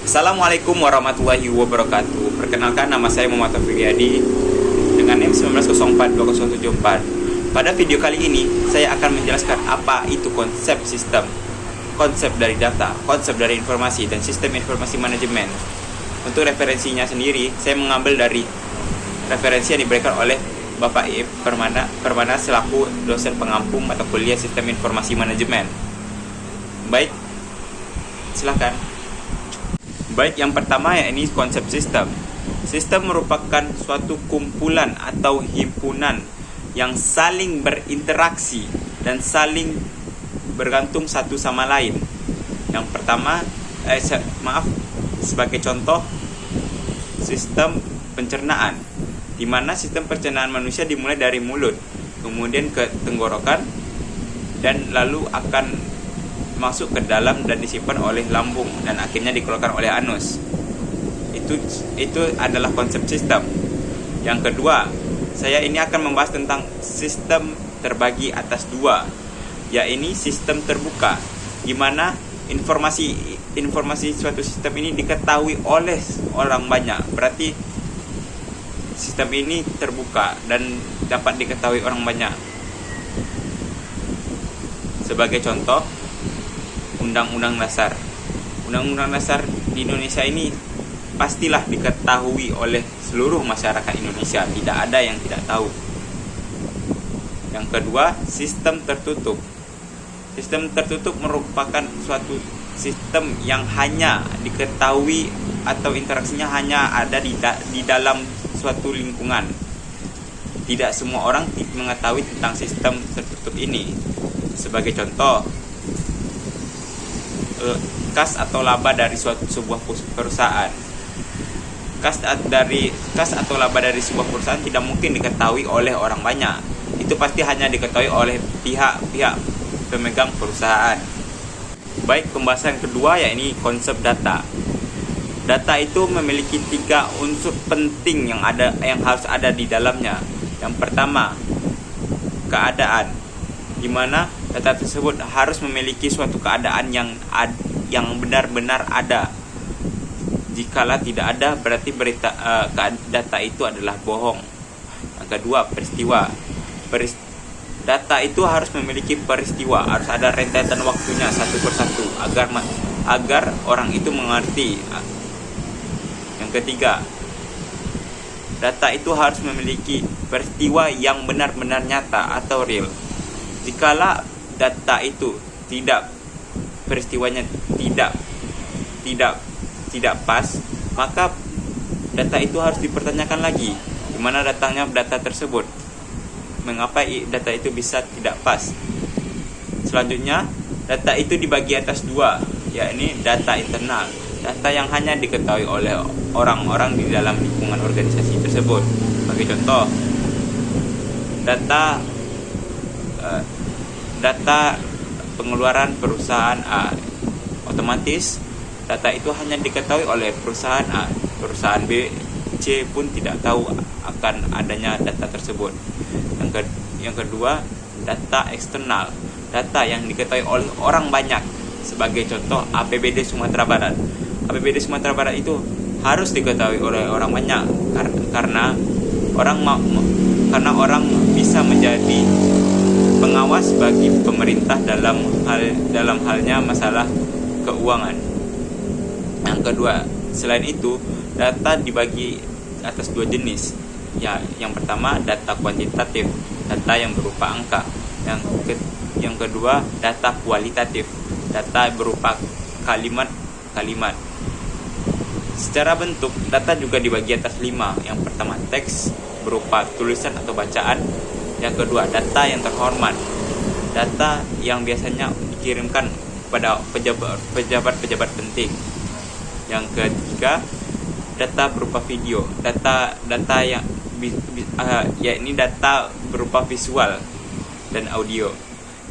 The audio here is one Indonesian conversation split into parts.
Assalamualaikum warahmatullahi wabarakatuh. Perkenalkan, nama saya Muhammad Taufik Riyadi dengan NIM 19042074. Pada video kali ini saya akan menjelaskan apa itu konsep sistem, konsep dari data, konsep dari informasi, dan sistem informasi manajemen. Untuk referensinya sendiri, saya mengambil dari referensi yang diberikan oleh Bapak Permana selaku dosen pengampu mata kuliah Sistem Informasi Manajemen. Baik, silakan. Baik, yang pertama yakni konsep sistem. Sistem merupakan suatu kumpulan atau himpunan yang saling berinteraksi dan saling bergantung satu sama lain. Yang pertama, sebagai contoh, sistem pencernaan, di mana sistem pencernaan manusia dimulai dari mulut, kemudian ke tenggorokan, dan lalu akan masuk ke dalam dan disimpan oleh lambung dan akhirnya dikeluarkan oleh anus. Itu adalah konsep sistem. Yang kedua, saya ini akan membahas tentang sistem terbagi atas dua, yaitu sistem terbuka, di mana informasi suatu sistem ini diketahui oleh orang banyak. Berarti sistem ini terbuka dan dapat diketahui orang banyak. Sebagai contoh, Undang-Undang Dasar. Undang-Undang Dasar di Indonesia ini pastilah diketahui oleh seluruh masyarakat Indonesia. Tidak ada yang tidak tahu. Yang kedua, sistem tertutup. Sistem tertutup merupakan suatu sistem yang hanya diketahui atau interaksinya hanya ada di dalam suatu lingkungan. Tidak semua orang mengetahui tentang sistem tertutup ini. Sebagai contoh, kas atau laba dari sebuah perusahaan. Kas atau laba dari sebuah perusahaan tidak mungkin diketahui oleh orang banyak. Itu pasti hanya diketahui oleh pihak-pihak pemegang perusahaan. Baik, pembahasan kedua yakni konsep data. Data itu memiliki 3 unsur penting yang harus ada di dalamnya. Yang pertama, keadaan, di mana data tersebut harus memiliki suatu keadaan yang benar-benar ada. Jikalau tidak ada, berarti data itu adalah bohong. Yang kedua, peristiwa. Data itu harus memiliki peristiwa, harus ada rentetan waktunya satu persatu agar orang itu mengerti. Yang ketiga, data itu harus memiliki peristiwa yang benar-benar nyata atau real. Jikalau data itu peristiwanya tidak pas, maka data itu harus dipertanyakan lagi, di mana datangnya data tersebut, mengapa data itu bisa tidak pas. Selanjutnya, data itu dibagi atas 2, yakni data internal, data yang hanya diketahui oleh orang-orang di dalam lingkungan organisasi tersebut. Sebagai contoh, data pengeluaran perusahaan A. Otomatis data itu hanya diketahui oleh perusahaan A. Perusahaan B, C pun tidak tahu akan adanya data tersebut. Yang kedua, data eksternal, data yang diketahui oleh orang banyak. Sebagai contoh, APBD Sumatera Barat. APBD Sumatera Barat itu harus diketahui oleh orang banyak karena orang bisa menjadi pengawas bagi pemerintah dalam halnya masalah keuangan. Yang kedua, selain itu, data dibagi atas 2 jenis. Yang pertama, data kuantitatif, data yang berupa angka. Yang kedua, data kualitatif, data berupa kalimat. Secara bentuk, data juga dibagi atas 5. Yang pertama, teks berupa tulisan atau bacaan. Yang kedua, data yang terhormat, data yang biasanya dikirimkan pada pejabat-pejabat penting. Yang ketiga, data berupa video, data yang yakni data berupa visual dan audio.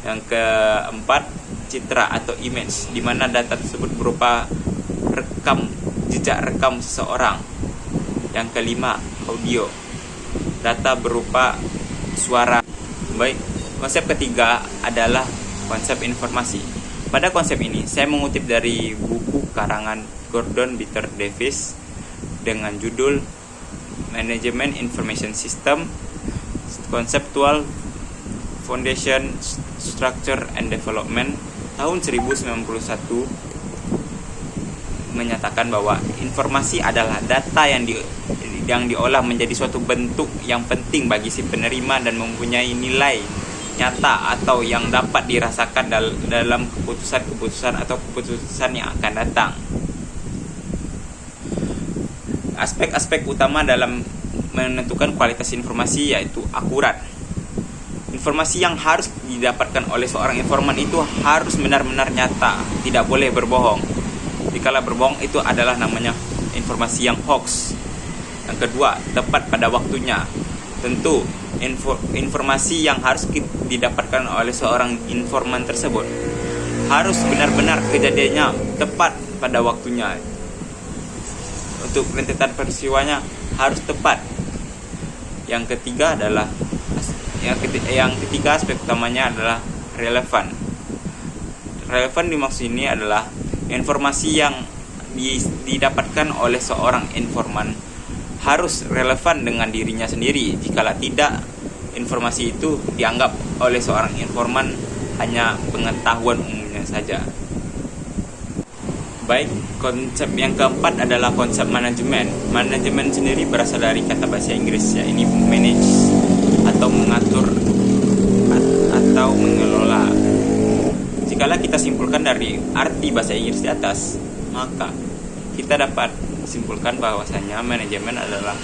Yang keempat, citra atau image, di mana data tersebut berupa jejak rekam seseorang. Yang kelima, audio, data berupa suara. Baik, konsep ketiga adalah konsep informasi. Pada konsep ini, saya mengutip dari buku karangan Gordon Bitter Davis dengan judul Management Information System Conceptual Foundation, Structure and Development tahun 1991 menyatakan bahwa informasi adalah data yang diolah menjadi suatu bentuk yang penting bagi si penerima dan mempunyai nilai nyata atau yang dapat dirasakan dalam keputusan-keputusan atau keputusan yang akan datang. Aspek-aspek utama dalam menentukan kualitas informasi yaitu akurat. Informasi yang harus didapatkan oleh seorang informan itu harus benar-benar nyata, tidak boleh berbohong. Dikala berbohong itu adalah namanya informasi yang hoax. Yang kedua, tepat pada waktunya. Tentu, informasi yang harus didapatkan oleh seorang informan tersebut harus benar-benar kejadiannya tepat pada waktunya. Untuk rentetan peristiwanya harus tepat. Yang ketiga aspek utamanya adalah relevan. Relevan dimaksud ini adalah informasi yang didapatkan oleh seorang informan harus relevan dengan dirinya sendiri. Jikalau tidak, informasi itu dianggap oleh seorang informan hanya pengetahuan umumnya saja. Baik, konsep yang keempat adalah konsep manajemen. Manajemen sendiri berasal dari kata bahasa Inggris, ya, ini manage atau mengatur atau mengelola. Jikalau kita simpulkan dari arti bahasa Inggris di atas, maka kita dapat simpulkan bahwasanya manajemen adalah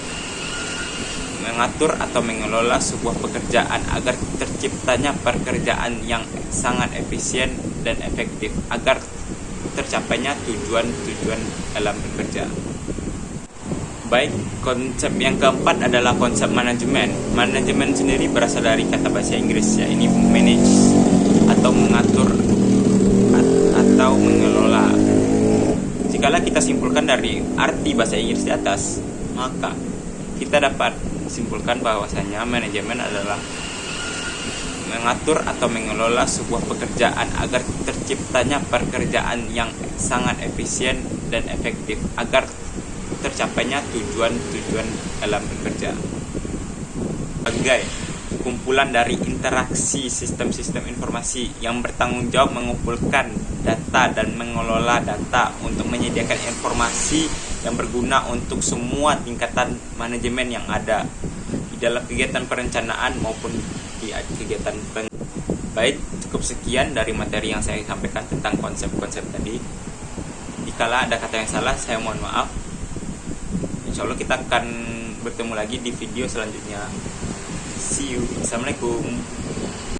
mengatur atau mengelola sebuah pekerjaan agar terciptanya pekerjaan yang sangat efisien dan efektif agar tercapainya tujuan-tujuan dalam bekerja. Baik, konsep yang keempat adalah konsep manajemen. Manajemen sendiri berasal dari kata bahasa Inggris, ya, ini manage atau mengatur atau mengelola. Jikalau kita simpulkan dari arti bahasa Inggris di atas, maka kita dapat simpulkan bahwasanya manajemen adalah mengatur atau mengelola sebuah pekerjaan agar terciptanya pekerjaan yang sangat efisien dan efektif agar tercapainya tujuan-tujuan dalam bekerja. Sebagai kumpulan dari interaksi sistem-sistem informasi yang bertanggung jawab mengumpulkan data dan mengelola data untuk menyediakan informasi yang berguna untuk semua tingkatan manajemen yang ada di dalam kegiatan perencanaan maupun di kegiatan Baik, cukup sekian dari materi yang saya sampaikan tentang konsep-konsep tadi. Jikalau ada kata yang salah, saya mohon maaf. Insya Allah kita akan bertemu lagi di video selanjutnya. See you. Assalamualaikum.